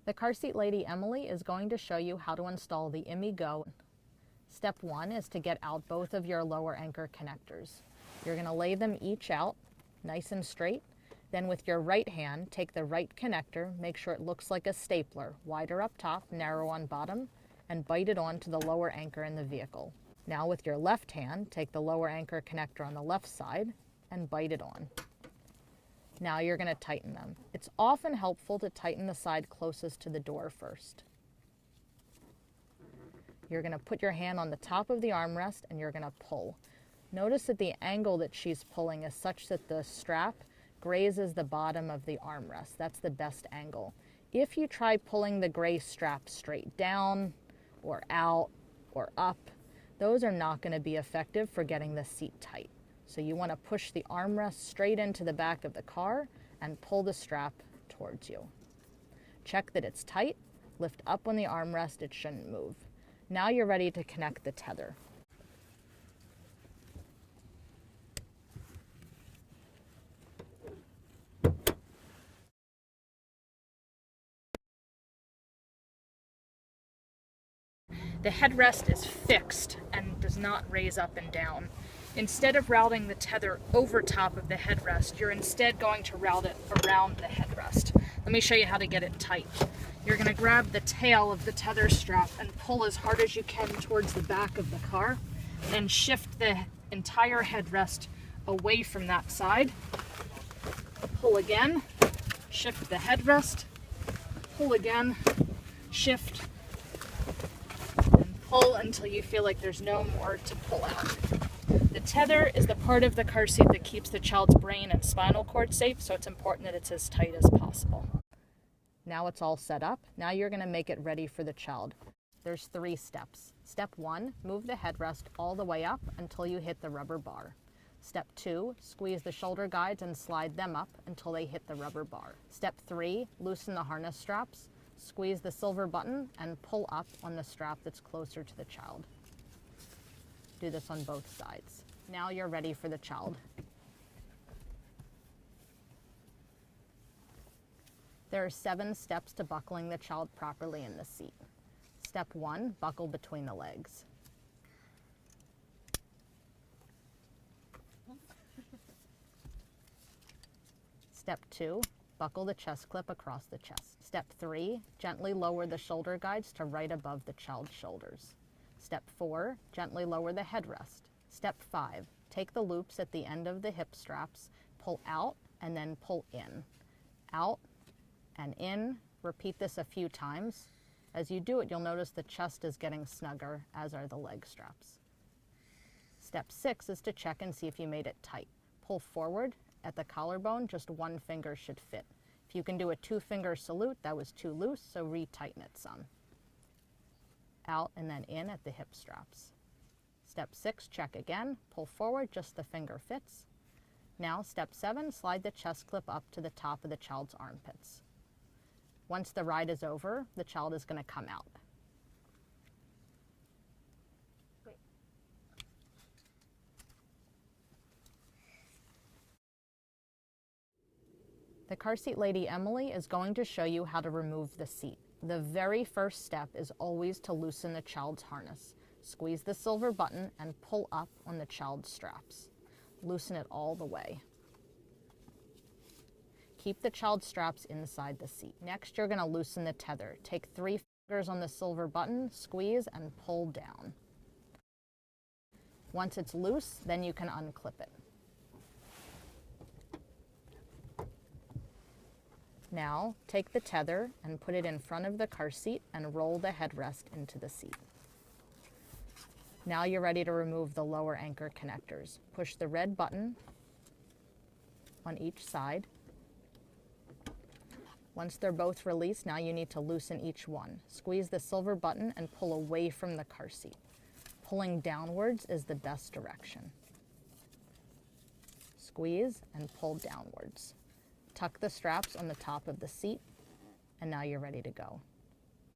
The car seat lady Emily is going to show you how to install the IMMI Go. Step 1 is to get out both of your lower anchor connectors. You're going to lay them each out nice and straight. Then with your right hand, take the right connector, make sure it looks like a stapler, wider up top, narrow on bottom, and bite it onto the lower anchor in the vehicle. Now with your left hand, take the lower anchor connector on the left side and bite it on. Now you're going to tighten them. It's often helpful to tighten the side closest to the door first. You're going to put your hand on the top of the armrest and you're going to pull. Notice that the angle that she's pulling is such that the strap grazes the bottom of the armrest. That's the best angle. If you try pulling the gray strap straight down or out or up, those are not going to be effective for getting the seat tight. So you want to push the armrest straight into the back of the car and pull the strap towards you. Check that it's tight, lift up on the armrest, it shouldn't move. Now you're ready to connect the tether. The headrest is fixed and does not raise up and down. Instead of routing the tether over top of the headrest, you're instead going to route it around the headrest. Let me show you how to get it tight. You're going to grab the tail of the tether strap and pull as hard as you can towards the back of the car and shift the entire headrest away from that side. Pull again, shift the headrest, pull again, shift, and pull until you feel like there's no more to pull out. The tether is the part of the car seat that keeps the child's brain and spinal cord safe, so it's important that it's as tight as possible. Now it's all set up. Now you're going to make it ready for the child. There's 3 steps. Step 1, move the headrest all the way up until you hit the rubber bar. Step 2, squeeze the shoulder guides and slide them up until they hit the rubber bar. Step 3, loosen the harness straps, squeeze the silver button and pull up on the strap that's closer to the child. Do this on both sides. Now you're ready for the child. There are 7 steps to buckling the child properly in the seat. Step 1, buckle between the legs. Step 2, buckle the chest clip across the chest. Step 3, gently lower the shoulder guides to right above the child's shoulders. Step 4, gently lower the headrest. Step 5, take the loops at the end of the hip straps, pull out and then pull in. Out and in. Repeat this a few times. As you do it, you'll notice the chest is getting snugger, as are the leg straps. Step 6 is to check and see if you made it tight. Pull forward. At the collarbone, just 1 finger should fit. If you can do a 2-finger salute, that was too loose, so retighten it some. Out and then in at the hip straps. Step 6, check again. Pull forward, just the finger fits. Now, step 7, slide the chest clip up to the top of the child's armpits. Once the ride is over, the child is going to come out. The car seat lady Emily is going to show you how to remove the seat. The very first step is always to loosen the child's harness. Squeeze the silver button and pull up on the child's straps. Loosen it all the way. Keep the child's straps inside the seat. Next, you're going to loosen the tether. Take 3 fingers on the silver button, squeeze, and pull down. Once it's loose, then you can unclip it. Now, take the tether and put it in front of the car seat and roll the headrest into the seat. Now you're ready to remove the lower anchor connectors. Push the red button on each side. Once they're both released, now you need to loosen each one. Squeeze the silver button and pull away from the car seat. Pulling downwards is the best direction. Squeeze and pull downwards. Tuck the straps on the top of the seat, and now you're ready to go.